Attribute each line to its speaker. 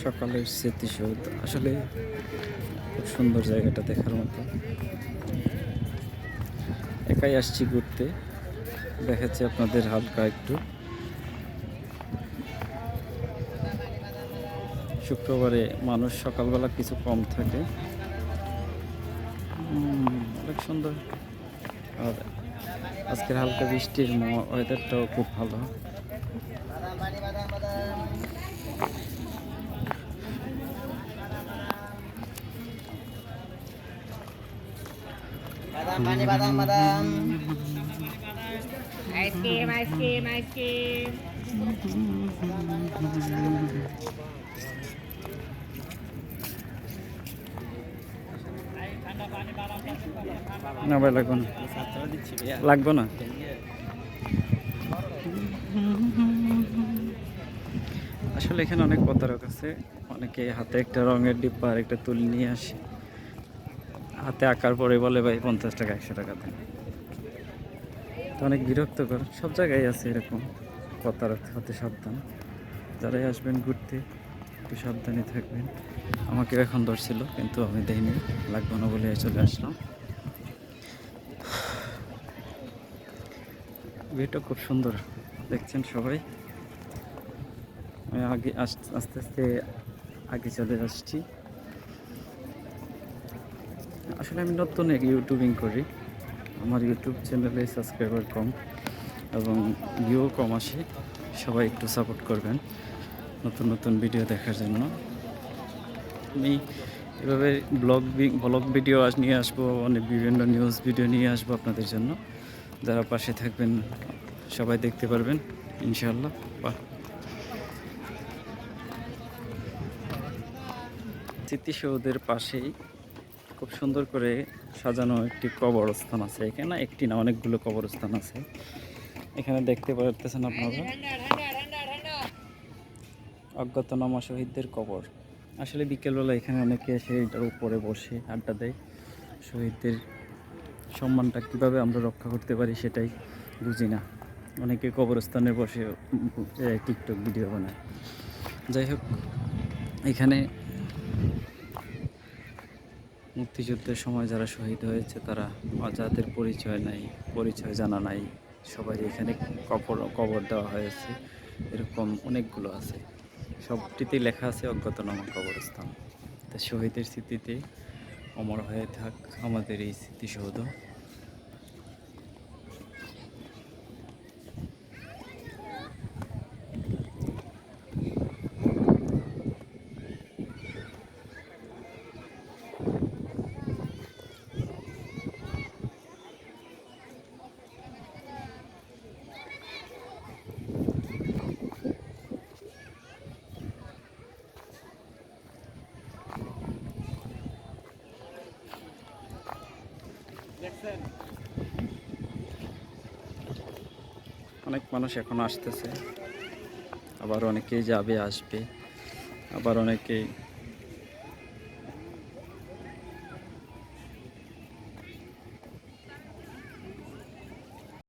Speaker 1: সকালের স্মৃতিসৌধ আসলে খুব সুন্দর, জায়গাটা দেখার মতো। একাই আসছি ঘুরতে, দেখাচ্ছি আপনাদের হালকা একটু। শুক্রবারে মানুষ সকালবেলা কিছু কম থাকে। অনেক সুন্দর। আর আজকের হালকা বৃষ্টির ওয়েদারটাও খুব ভালো।
Speaker 2: বাদাম আইসক্রিম আইসক্রিম আইসক্রিম
Speaker 1: না ভাই, লাগবে না, লাগবে না। আসলে এখানে অনেক প্রতারক আছে। অনেকে হাতে একটা রঙের ডিব্বা আর একটা তুলি নিয়ে আসে, হাতে আঁকার পরে বলে ভাই 50 টাকা 100 টাকা দেন। তো অনেক বিরক্তকর, সব জায়গায় আছে এরকম। প্রতারক হতে সাবধান, যারাই আসবেন ঘুরতে একটু সাবধানে থাকবেন। আমাকে এখন ধরছিল, কিন্তু আমি দেইনি, লাগবে না বলে চলে আসলাম। ভিউটা খুব সুন্দর, দেখছেন সবাই। আমি আগে আস্তে আস্তে আগে চলে আসছি। আসলে আমি নতুন ইউটিউবিং করি, আমার ইউটিউব চ্যানেলে সাবস্ক্রাইবার কম এবং ভিউ কম আসে। সবাই একটু সাপোর্ট করবেন নতুন নতুন ভিডিও দেখার জন্য। আমি এভাবে ব্লগ ভিডিও নিয়ে আসবো, অনেক বিভিন্ন নিউজ ভিডিও নিয়ে আসবো আপনাদের জন্য। যারা পাশে থাকবেন সবাই দেখতে পারবেন ইনশাআল্লাহ। স্মৃতিসৌধের পাশেই খুব সুন্দর করে সাজানো একটি কবরস্থান আছে। এখানে একটি না, অনেকগুলো কবরস্থান আছে। এখানে দেখতে পারতেছেন আপনারা অজ্ঞাতনামা শহীদদের কবর। আসলে বিকেলবেলা এখানে অনেকে এসে এটার উপরে বসে আড্ডা দেয়। শহীদদের সম্মানটা কীভাবে আমরা রক্ষা করতে পারি সেটাই বুঝি না। অনেকে কবরস্থানে বসে টিকটক ভিডিও বানায়। যাই হোক, এখানে মুক্তিযুদ্ধের সময় যারা শহীদ হয়েছে, তারা যাদের পরিচয় জানা নাই, সবাই এখানে কবর দেওয়া হয়েছে। এরকম অনেকগুলো আছে, সবটিতেই লেখা আছে অজ্ঞাতনামা কবরস্থান। তা শহীদের স্মৃতিতে অমর হয়ে থাক আমাদের এই স্মৃতিসৌধ। অনেক মানুষ এখন আসতেছে, আবার অনেকেই যাবে আসবে, আবার অনেকেই